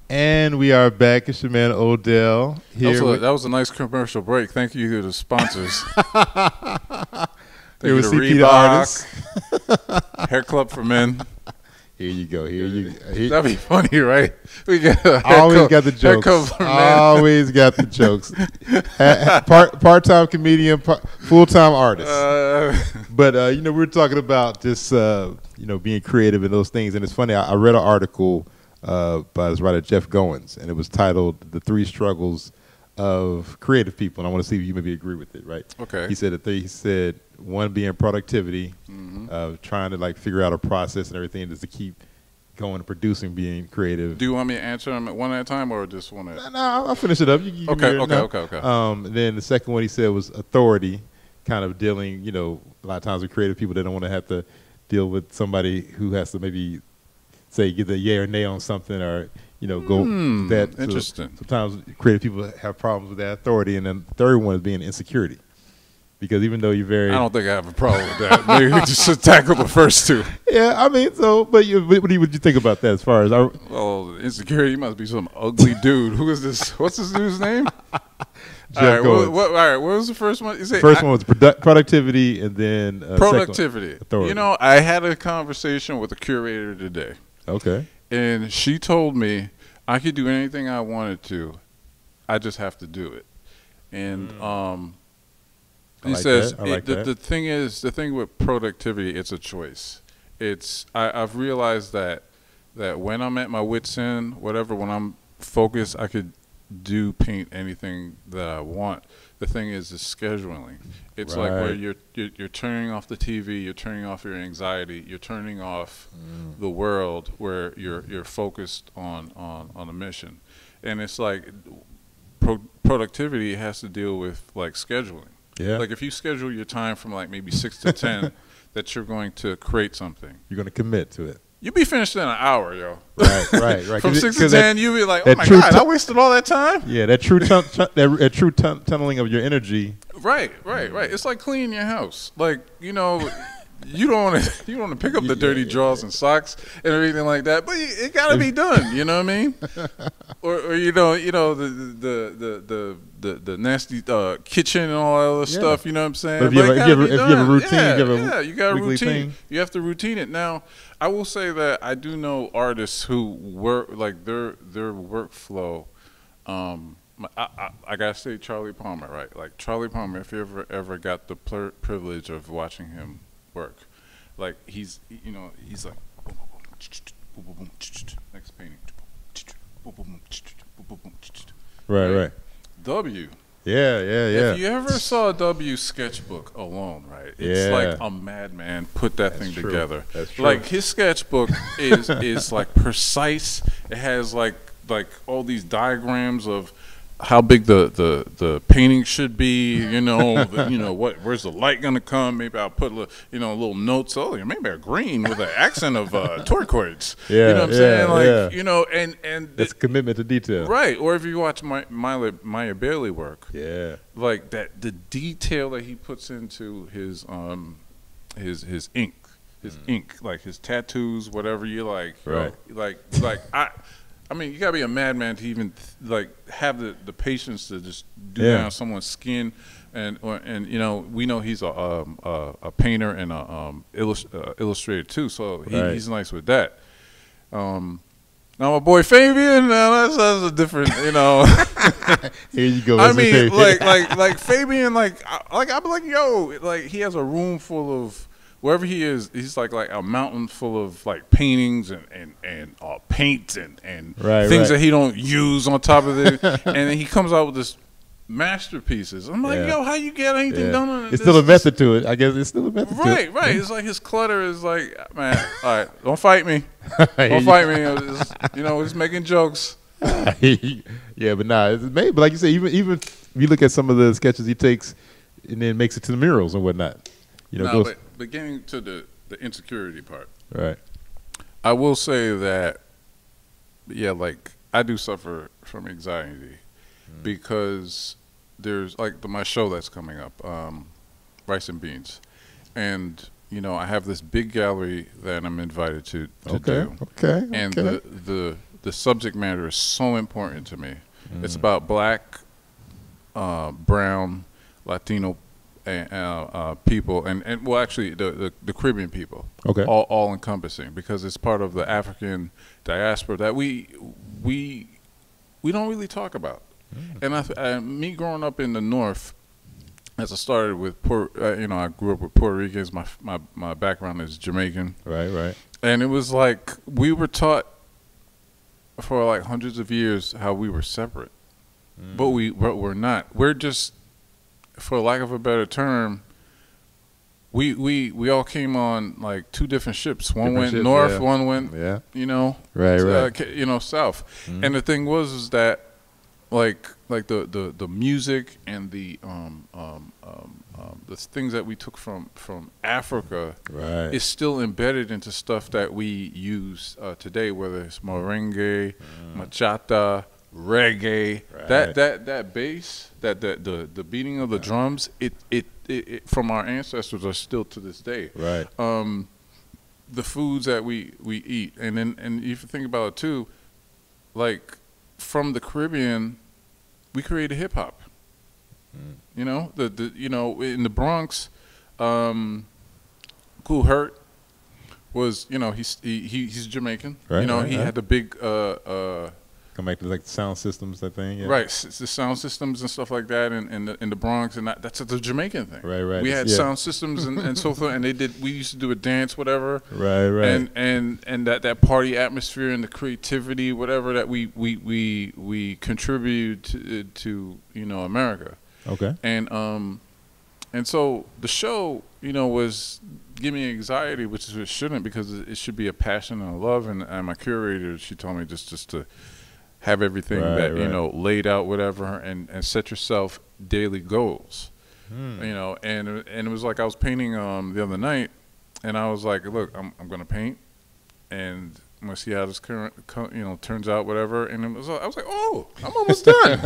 And we are back. It's your man Odell here. That was a nice commercial break. Thank you to the sponsors. Here with CP the artist. Hair Club for Men. Here you go. That'd be funny, right? We got always got the jokes. Always got the jokes. Part-time comedian, full-time artist. But you know, we're talking about just you know, being creative and those things. And it's funny. I read an article by his writer Jeff Goins, and it was titled "The Three Struggles of Creative People." And I want to see if you maybe agree with it, right? Okay. He said one being productivity, trying to like figure out a process and everything just to keep going and producing, being creative. Do you want me to answer them one at a time or just want to? No, I'll finish it up. Okay. Then the second one he said was authority, kind of dealing, you know, a lot of times with creative people, they don't want to have to deal with somebody who has to maybe say get the yay or nay on something, or you know, go that. Interesting. So sometimes creative people have problems with that authority, and then the third one is being insecurity. Because even though you're very, I don't think I have a problem with that. Maybe we just tackle the first two. Yeah, I mean, so, but what do you think about that? As far as well, insecurity must be some ugly dude. Who is this? What's this dude's name? Jeff Goins. All right, what was the first one? First one was productivity, and then productivity. Authority. You know, I had a conversation with a curator today. Okay. And she told me I could do anything I wanted to. I just have to do it. And he says the thing with productivity, it's a choice. I've realized that when I'm at my wit's end, whatever, when I'm focused, I could paint anything that I want. The thing is the scheduling. It's like where you're turning off the TV, you're turning off your anxiety, you're turning off the world, where you're focused on a mission. And it's like productivity has to deal with like scheduling. Yeah. Like if you schedule your time from like maybe 6 to 10, that you're going to create something. You're going to commit to it. You'll be finished in an hour, yo. Right. From 6 to 10, you'll be like, oh my God, I wasted all that time? Yeah, that true tunneling of your energy. Right. It's like cleaning your house. Like, you know, you don't want to pick up the dirty drawers and socks and everything like that, but it got to be done. You know what I mean? or you know the nasty kitchen and all that other stuff. You know what I'm saying? But if you have a routine, you got a routine. Thing. You have to routine it. Now, I will say that I do know artists who work like their workflow. I gotta say Charlie Palmer, right? Like Charlie Palmer. If you ever got the privilege of watching him work, like he's like next painting, right. W. Yeah. If you ever saw a W sketchbook alone, right? It's like a madman put that thing together. That's true. Like his sketchbook is like precise. It has like all these diagrams of how big the painting should be, where's the light gonna come? Maybe I'll put little notes. Oh, maybe a green with an accent of turquoise. You know what I'm saying? Like and it's commitment to detail, right? Or if you watch Maya Bailey work, like that, the detail that he puts into his ink, like his tattoos, whatever you like, right? I mean, you gotta be a madman to even like have the patience to just do that on someone's skin, and we know he's a painter and a illustrator too, so he's nice with that. Now my boy Fabian, that's a different, Here you go. I mean, like Fabian, like I'm like, yo, like he has a room full of. Wherever he is, he's like a mountain full of like paintings and paint and things that he don't use on top of it, and then he comes out with this masterpieces. I'm like, yo, how you get anything done on it? It's still a method to it. I guess it's still a method to it. Right. It's like his clutter is like, man, all right, don't fight me. Don't fight me. He's making jokes. Yeah, but nah, but like you say, even if you look at some of the sketches he takes and then makes it to the murals and whatnot. But getting to the insecurity part, right? I will say that, like I do suffer from anxiety because there's like my show that's coming up, Rice and Beans, and I have this big gallery that I'm invited to do. Okay. And the the subject matter is so important to me. It's about black, brown, Latino people, and well, actually the Caribbean people. Okay. All encompassing, because it's part of the African diaspora that we don't really talk about. And me growing up in the North, as I started with I grew up with Puerto Ricans. My background is Jamaican. Right. And it was like we were taught for like hundreds of years how we were separate, but we're not. We're just, for lack of a better term, we all came on like two different ships. One went north, one went right. South. And the thing was that like the music and the things that we took from Africa is still embedded into stuff that we use today, whether it's merengue, bachata, reggae. That bass, the beating of the drums, it from our ancestors are still to this day. Right. The foods that we eat, and if you think about it too, like from the Caribbean, we created hip hop. You know, in the Bronx, Kool Herc was, he's Jamaican. Right, he had the big come back to like the sound systems, that thing. Yeah. Right, the sound systems and stuff like that in the Bronx, and that's the Jamaican thing. Right. We had sound systems and so forth, and we used to do a dance, whatever. Right. And that party atmosphere and the creativity, whatever that we contribute to America. Okay. And so the show, was giving me anxiety, which is it shouldn't, because it should be a passion and a love. And my curator, she told me just to have everything laid out, whatever, and set yourself daily goals. And it was like I was painting the other night, and I was like, look, I'm gonna paint, and I'm gonna see how this turns out, whatever. And I was like, oh, I'm almost done.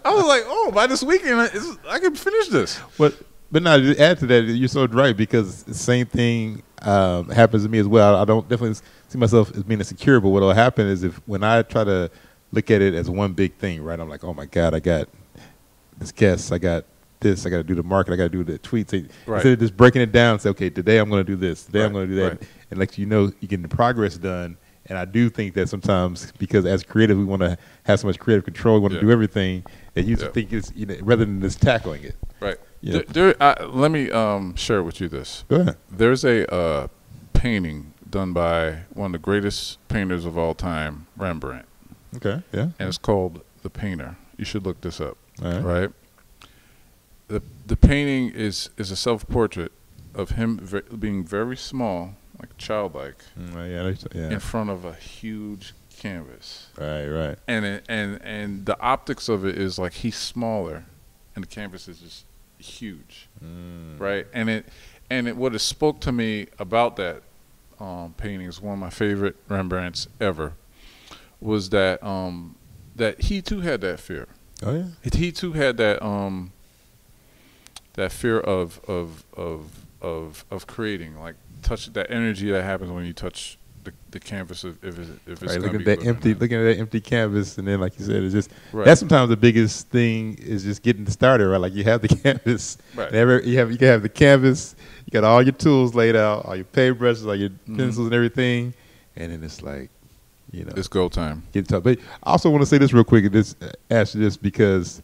I was like, oh, by this weekend I can finish this. But now to add to that, you're so right, because the same thing happens to me as well. I don't definitely see myself as being insecure, but what'll happen is when I try to look at it as one big thing, right? I'm like, oh my God, I got this guest, I got this, I got to do the market, I got to do the tweets. Instead of just breaking it down, say, okay, today I'm going to do this, today I'm going to do that, and like you get the progress done. And I do think that sometimes, because as creative, we want to have so much creative control, we want to do everything, that you think it's rather than just tackling it. Right. Let me share with you this. Go ahead. There's a painting done by one of the greatest painters of all time, Rembrandt. Okay. Yeah. And it's called The Painter. You should look this up. All right. Right. The painting is a self-portrait of him being very small, like childlike, in front of a huge canvas. Right. And the optics of it is like he's smaller, and the canvas is just huge, right? And what it spoke to me about that painting, is one of my favorite Rembrandts ever, was that that he too had that fear. Oh yeah. He too had that that fear of creating, like touch that energy that happens when you touch the canvas if it's right, looking at that empty canvas, and then like you said, it's just that's sometimes the biggest thing is just getting started, right? Like you have the canvas, you can have the canvas, you got all your tools laid out, all your paintbrushes, all your pencils and everything, and then it's like, it's go time. But I also want to say this real quick, and just ask you this, because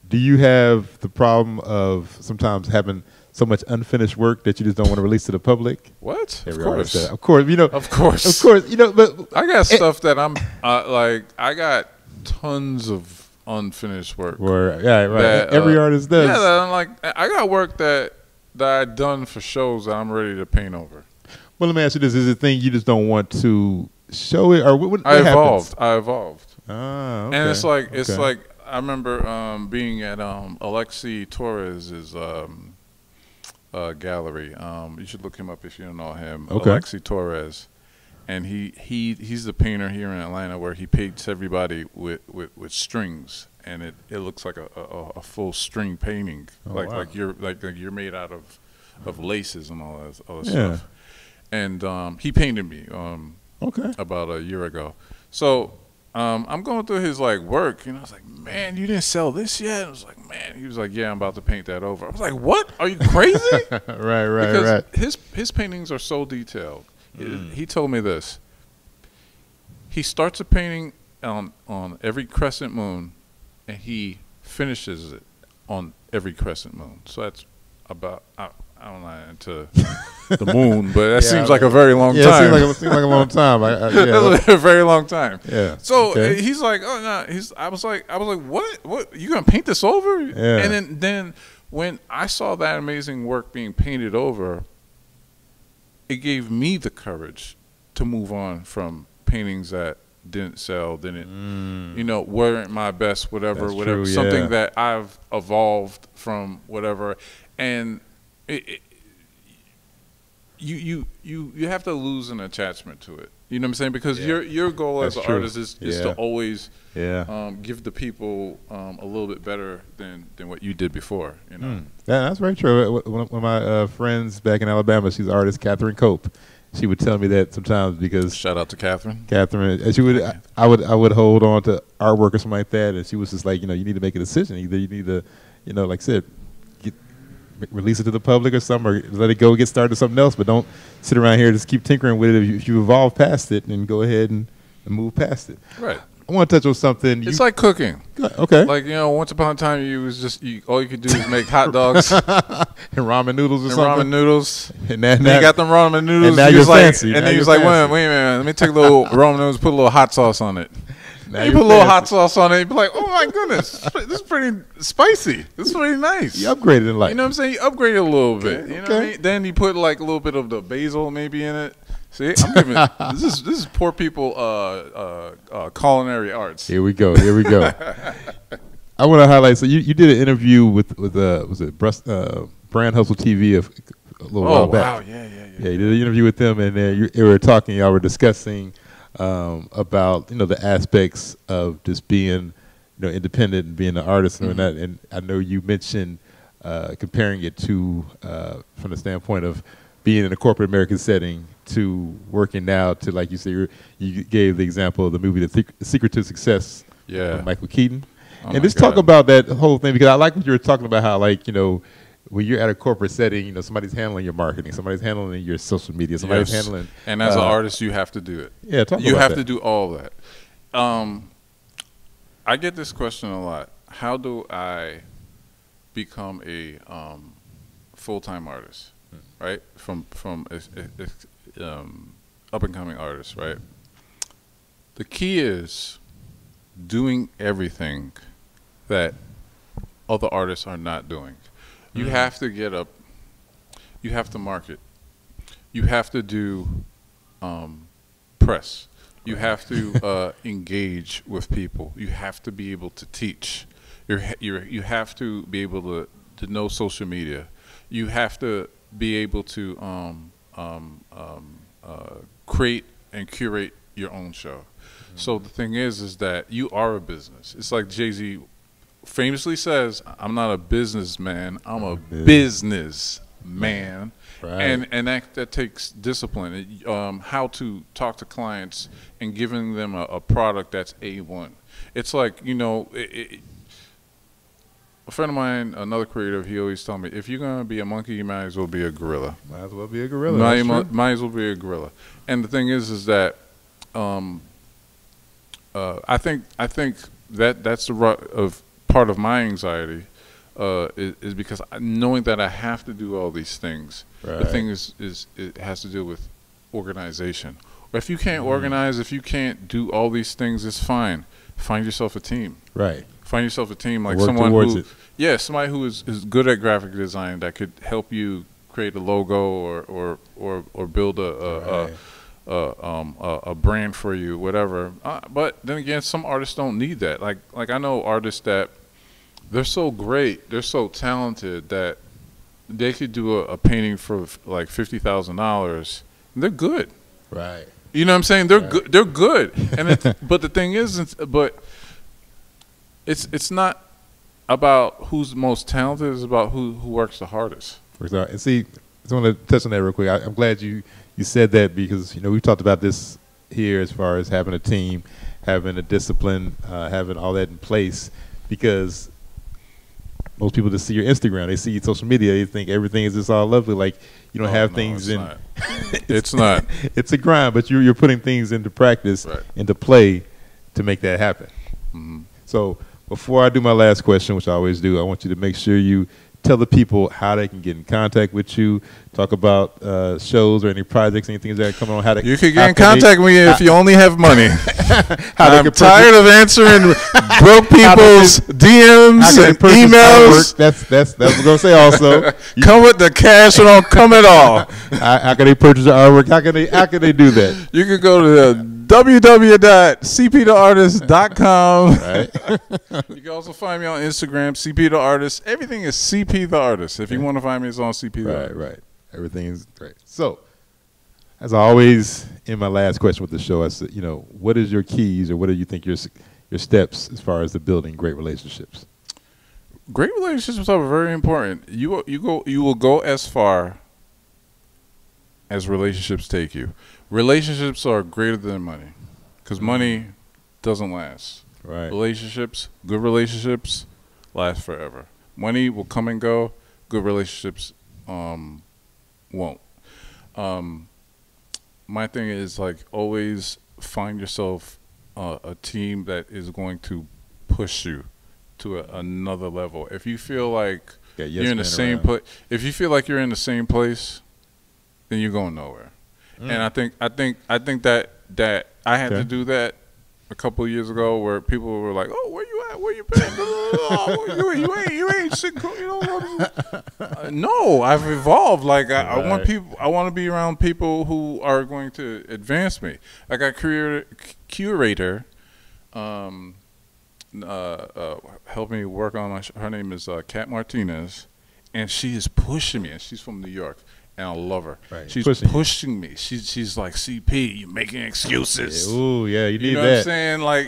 do you have the problem of sometimes having so much unfinished work that you just don't want to release to the public? What? Of course. Of course. Of course. But I got stuff that I'm I got tons of unfinished work. Yeah, right. That, every artist does. Yeah, that I'm like, I got work that I've done for shows that I'm ready to paint over. Well, let me ask you this: is it a thing you just don't want to show it, or what I happens? evolved. Ah, okay. And it's like I remember being at Alexi Torres's gallery. You should look him up if you don't know him. Okay. Alexi Torres, and he's the painter here in Atlanta, where he paints everybody with strings, and it looks like a full string painting, like you're made out of laces and all that stuff. And he painted me about a year ago. So I'm going through his like work, and I was like, man, you didn't sell this yet? I was like, man. He was like, yeah, I'm about to paint that over. I was like, what? Are you crazy? Right. Because his paintings are so detailed. He told me this. He starts a painting on every crescent moon, and he finishes it on every crescent moon. So that's about I'm not into the moon, but that seems like a very long time. It seems like a long time. That's a very long time. Yeah. So he's like, oh no. I was like, what? You gonna paint this over? Yeah. And then when I saw that amazing work being painted over, it gave me the courage to move on from paintings that didn't sell, weren't my best, whatever, True, something that I've evolved from, whatever, and you have to lose an attachment to it. You know what I'm saying? Because your goal as an artist is to always give the people a little bit better than what you did before. You know. Yeah, that's very true. One of my friends back in Alabama, she's an artist, Catherine Cope. She would tell me that sometimes because shout out to Catherine. And she would, I would hold on to artwork or something like that, and she was just like, you need to make a decision. Either you need to, like I said, release it to the public or something, or let it go, get started to something else, but don't sit around here just keep tinkering with it. If you evolve past it, then go ahead and move past it. Right. I want to touch on something. It's like cooking. Okay. Like, once upon a time, all you could do is make hot dogs and ramen noodles or something. Ramen noodles. And then you got them ramen noodles. And now you're fancy. And then he was like, wait a minute, let me take a little ramen noodles, put a little hot sauce on it. Now you put a little hot sauce on it, you'd be like, oh my goodness, this is pretty spicy. This is pretty nice. You upgraded in life. You know what I'm saying? You upgraded a little bit. Okay. You know what I mean? Then you put like a little bit of the basil maybe in it. See, I'm giving this is poor people culinary arts. Here we go. I want to highlight. So you did an interview with was it Brand Hustle TV a little while back. Oh wow, yeah. Yeah, you did an interview with them, and you were talking. Y'all were discussing about the aspects of just being independent and being an artist and that. And I know you mentioned comparing it to from the standpoint of being in a corporate American setting to working now to, like you say, you gave the example of the movie The Secret to Success with Michael Keaton. And just talk about that whole thing, because I like what you were talking about, how when you're at a corporate setting, somebody's handling your marketing, somebody's handling your social media, somebody's handling. And as an artist, you have to do it. Yeah, talk about that. You have to do all that. I get this question a lot. How do I become a full-time artist, right? From up-and-coming artists, right? The key is doing everything that other artists are not doing. You have to get up. You have to market. You have to do press. You have to engage with people. You have to be able to teach. You have to be able to know social media. You have to be able to create and curate your own show. So the thing is that you are a business. It's like Jay-Z famously says, I'm not a businessman, I'm a businessman. Right. And that takes discipline. How to talk to clients and giving them a product that's A1. It's like, a friend of mine, another creative, he always told me, if you're going to be a monkey, you might as well be a gorilla. Might as well be a gorilla. Might as well be a gorilla. And the thing is that I think that's the root of part of my anxiety is because knowing that I have to do all these things. Right. The thing is it has to do with organization. If you can't organize, if you can't do all these things, it's fine. Find yourself a team. Right. Find yourself a team, like work someone who, somebody who is good at graphic design that could help you create a logo or build a brand for you, whatever. But then again, some artists don't need that. Like I know artists that they're so great, they're so talented that they could do a painting for like $50,000. They're good. Right. You know what I'm saying? They're good. They're good. And but the thing is, it's not about who's most talented. It's about who works the hardest. And see, I just want to touch on that real quick. I'm glad you said that, because we've talked about this here as far as having a team, having a discipline, having all that in place, because most people just see your Instagram, they see your social media, they think everything is just all lovely. Like you don't have things in. It's not. It's a grind, but you're putting things into practice, into play, to make that happen. Mm-hmm. So before I do my last question, which I always do, I want you to make sure you tell the people how they can get in contact with you, talk about shows or any projects, anything that come on. You can get in contact with me if you only have money. I'm tired of answering broke people's DMs and emails. That's what I'm going to say also. Come with the cash or don't come at all. How can they purchase your artwork? How can they do that? You can go to www.cptheartist.com. Right. You can also find me on Instagram, CP the Artist. Everything is CP the Artist. If you want to find me, it's on CP the Artist. Right. Everything is great. So, as always, in my last question with the show, I said, what is your keys, or what do you think your steps as far as the building great relationships? Great relationships are very important. You will go as far as relationships take you. Relationships are greater than money, because money doesn't last. Right. Relationships, good relationships, last forever. Money will come and go. Good relationships won't. My thing is, like, always find yourself a team that is going to push you to another level. If you feel like you're in the same place, if you feel like you're in the same place, then you're going nowhere. And I think that I had to do that a couple of years ago, where people were like, "Oh, where you at? Where you been? you ain't sick, no, I've evolved. Like I want people. I want to be around people who are going to advance me. I got curator, help me work on my. Her name is Kat Martinez, and she is pushing me. And she's from New York. And I love her. Right. She's pushing me. She's like, CP, you're making excuses. Yeah. Ooh, yeah, you need that. You know what I'm saying? Like,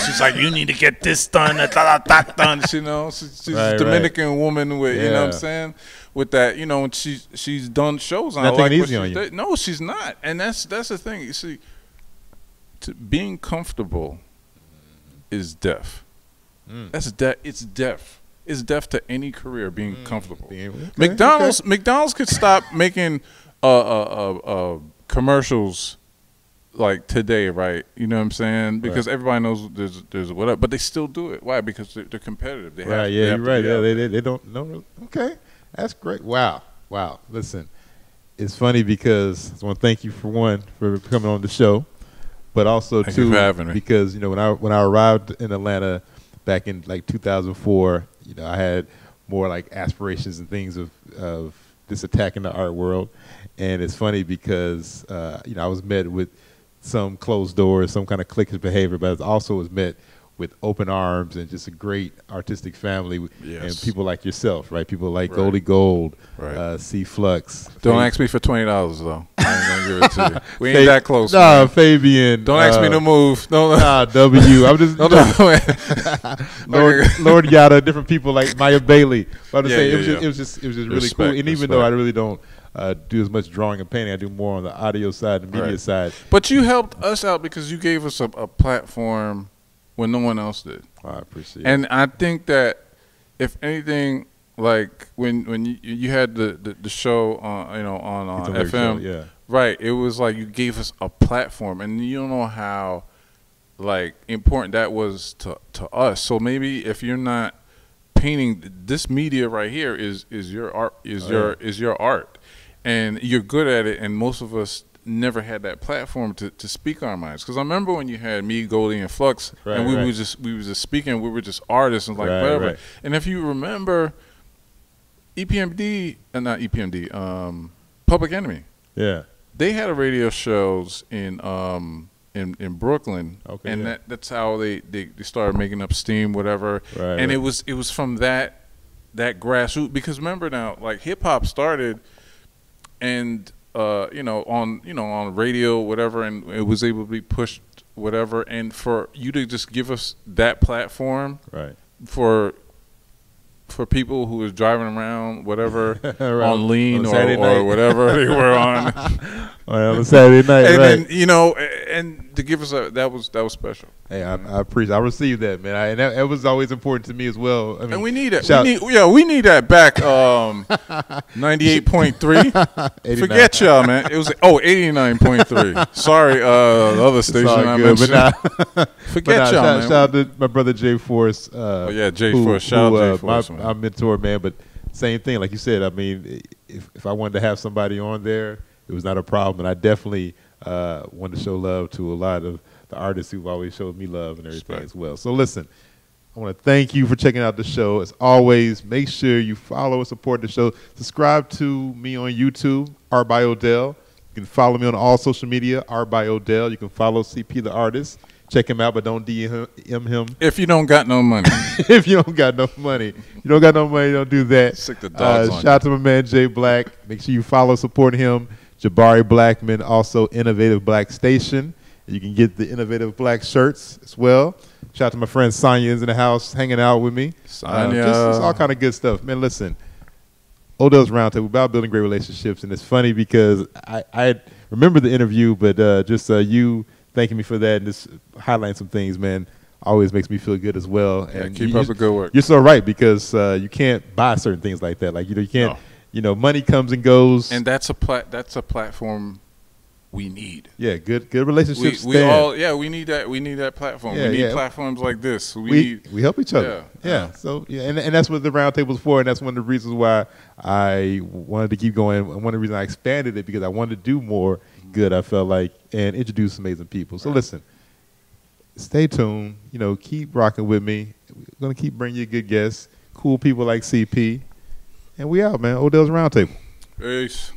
she's like, you need to get this done, that done. She's a Dominican woman with, you know what I'm saying? With that, and she's done shows. Not taking easy on you. No, she's not. And that's the thing. You see, being comfortable is death. It's death. Is death to any career, being comfortable. McDonald's could stop making commercials like today, right? You know what I'm saying? Because everybody knows there's whatever, but they still do it. Why? Because they're competitive. They have, you're right. Yeah, they don't know. Okay, that's great. Wow. Listen, it's funny because I want to thank you for coming on the show, but also thank you for having me. Because when I arrived in Atlanta back in like 2004. I had more like aspirations and things of just attacking the art world, and it's funny because I was met with some closed doors, some kind of cliquish behavior, but I also was met with open arms and just a great artistic family, and people like yourself, right? People like Goldie Gold, C Flux. Don't ask me for $20 though. I ain't gonna give it to you. We ain't that close. Nah, man. Fabian. Don't ask me to move. Nah, W. I'm just Lord Yada, different people like Maya Bailey. But it was just really cool. And even though I really don't do as much drawing and painting, I do more on the audio side and media side. But you helped us out because you gave us a platform when no one else did. I appreciate it. And I think that if anything, like when you had the show on FM, right? It was like you gave us a platform, and you don't know how like important that was to us. So maybe if you're not painting, this media right here is your art, is your art, and you're good at it, and most of us never had that platform to speak our minds. Because I remember when you had me, Goldie, and Flux, and we were just speaking. We were just artists and like whatever. Right. And if you remember, Public Enemy. Yeah. They had a radio shows in Brooklyn, and that's how they started making up steam, whatever. Right. And it was from that grassroots, because remember now, like hip hop started, and on radio, whatever, and it was able to be pushed, whatever, and for you to just give us that platform, right, for for people who was driving around whatever on lean or whatever they were on on a Saturday night, and right? then, and to give us that was special. Hey, I appreciate. I received that, man. And that was always important to me as well. I mean, and we need it. We need that back. 98.3. Forget y'all, man. It was 89.3. Sorry, the other station I mentioned. Forget y'all, man. Shout out to my brother Jay Force. Jay Force. Shout out Jay Force, my mentor, man. But same thing, like you said. I mean, if I wanted to have somebody on there, it was not a problem. And I definitely wanted to show love to a lot of the artists who've always showed me love and everything as well. So listen, I want to thank you for checking out the show. As always, make sure you follow and support the show. Subscribe to me on YouTube, Artbyodell. You can follow me on all social media, Artbyodell. You can follow CP the artist. Check him out, but don't DM him. If you don't got no money. If you don't got no money. Don't do that. Sick the dogs on shout out to my man, Jay Black. Make sure you follow, support him. Jabari Blackman, also Innovative Black Station. You can get the Innovative Black shirts as well. Shout out to my friend Sonya's in the house hanging out with me. Sonya. Just all kind of good stuff. Man, listen, Odell's Roundtable, about building great relationships. And it's funny because I remember the interview, but you thanking me for that and just highlighting some things, man, always makes me feel good as well. And keep up the good work. You're so right, because you can't buy certain things like that. Like, you can't, money comes and goes. And that's a platform we need. Yeah, good relationships. We need that. We need that platform. We need platforms like this. We help each other. Yeah. So and that's what the Roundtable's for, and that's one of the reasons why I wanted to keep going. And one of the reasons I expanded it, because I wanted to do more good, I felt like, and introduce amazing people. So listen, stay tuned. Keep rocking with me. We're gonna keep bringing you good guests, cool people like CP, and we out, man. Odell's Roundtable. Peace.